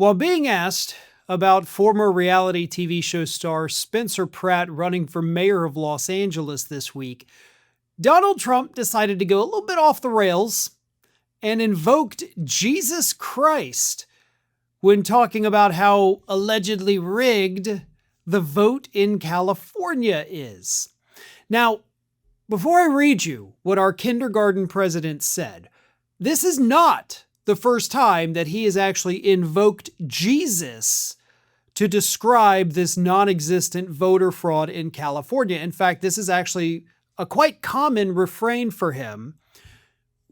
While being asked about former reality TV show star Spencer Pratt running for mayor of Los Angeles this week, Donald Trump decided to go a little bit off the rails and invoked Jesus Christ when talking about how allegedly rigged the vote in California is. Now, before I read you what our kindergarten president said, this is not the first time that he has actually invoked Jesus to describe this non-existent voter fraud in California. In fact, this is actually a quite common refrain for him,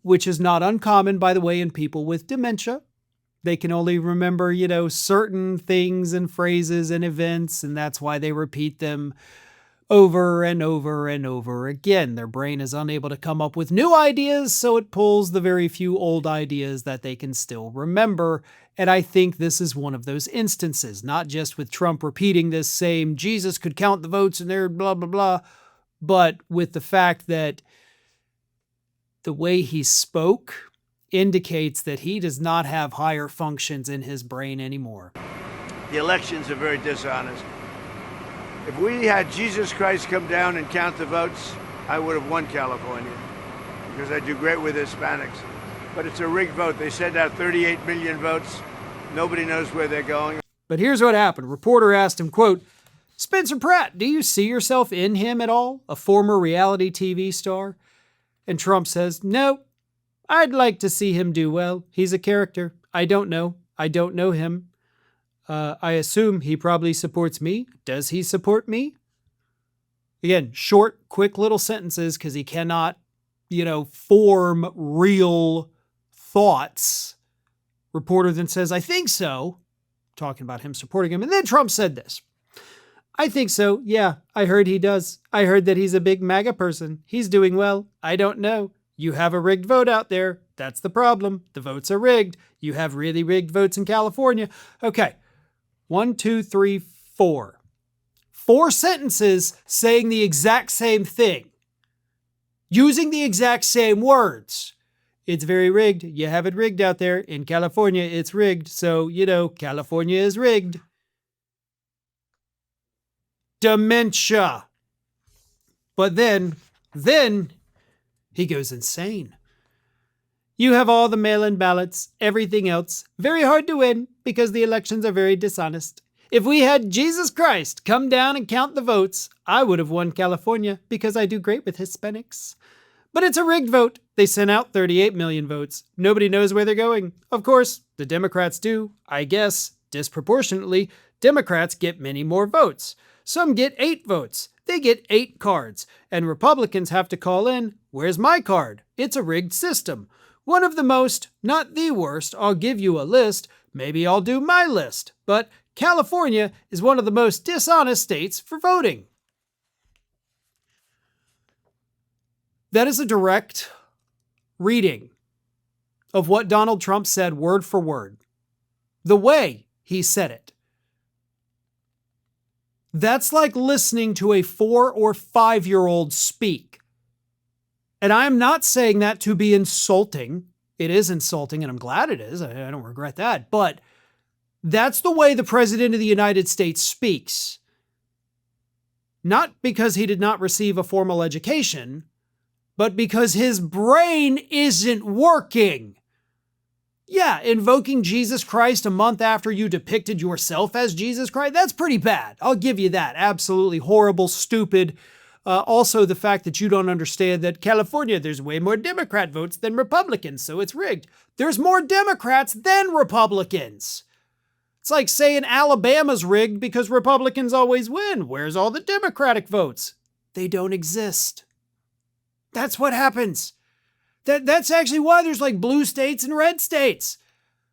which is not uncommon, by the way, in people with dementia. They can only remember, certain things and phrases and events, and that's why they repeat them over and over and over again. Their brain is unable to come up with new ideas, so it pulls the very few old ideas that they can still remember. And I think this is one of those instances, not just with Trump repeating this same Jesus could count the votes and they're blah, blah, blah, but with the fact that the way he spoke indicates that he does not have higher functions in his brain anymore. The elections are very dishonest. If we had Jesus Christ come down and count the votes, I would have won California because I do great with Hispanics. But it's a rigged vote. They sent out 38 million votes. Nobody knows where they're going. But here's what happened. A reporter asked him, quote, "Spencer Pratt, do you see yourself in him at all? A former reality TV star?" And Trump says, "No, I'd like to see him do well. He's a character. I don't know. I don't know him. I assume he probably supports me. Does he support me?" Again, short, quick little sentences because he cannot, form real thoughts. Reporter then says, "I think so," talking about him supporting him. And then Trump said this, "I think so. Yeah, I heard he does. I heard that he's a big MAGA person. He's doing well. I don't know. You have a rigged vote out there. That's the problem. The votes are rigged. You have really rigged votes in California." Okay. 1, 2, 3, 4. 4 sentences saying the exact same thing. Using the exact same words. It's very rigged. You have it rigged out there. In California, it's rigged. So, California is rigged. Dementia. But then he goes insane. "You have all the mail-in ballots, everything else. Very hard to win because the elections are very dishonest. If we had Jesus Christ come down and count the votes, I would have won California because I do great with Hispanics. But it's a rigged vote. They sent out 38 million votes. Nobody knows where they're going. Of course, the Democrats do. I guess, disproportionately, Democrats get many more votes. Some get 8 votes. They get 8 cards. And Republicans have to call in, 'Where's my card?' It's a rigged system. One of the most, not the worst, I'll give you a list. Maybe I'll do my list. But California is one of the most dishonest states for voting." That is a direct reading of what Donald Trump said word for word. The way he said it. That's like listening to a 4 or 5-year-old speak. And I'm not saying that to be insulting. It is insulting, and I'm glad it is. I don't regret that. But that's the way the President of the United States speaks. Not because he did not receive a formal education, but because his brain isn't working. Yeah, invoking Jesus Christ a month after you depicted yourself as Jesus Christ, that's pretty bad. I'll give you that. Absolutely horrible, stupid. Also, the fact that you don't understand that California, there's way more Democrat votes than Republicans, so it's rigged. There's more Democrats than Republicans. It's like saying Alabama's rigged because Republicans always win. Where's all the Democratic votes? They don't exist. That's what happens. That's actually why there's like blue states and red states.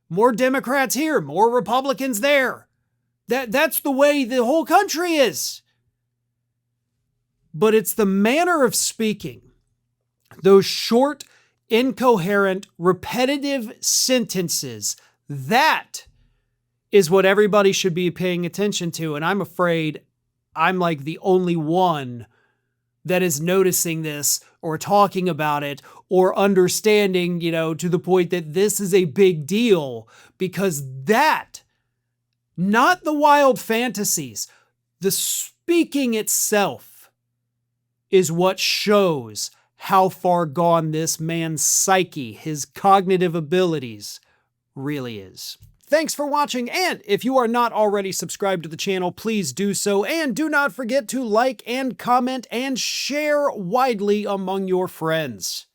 More Democrats here, more Republicans there. That's the way the whole country is. But it's the manner of speaking, those short, incoherent, repetitive sentences, that is what everybody should be paying attention to. And I'm afraid I'm like the only one that is noticing this or talking about it or understanding, to the point that this is a big deal, because that Not the wild fantasies. The speaking itself is what shows how far gone this man's psyche, his cognitive abilities, really is. Thanks for watching, and if you are not already subscribed to the channel, please do so, and do not forget to like and comment and share widely among your friends.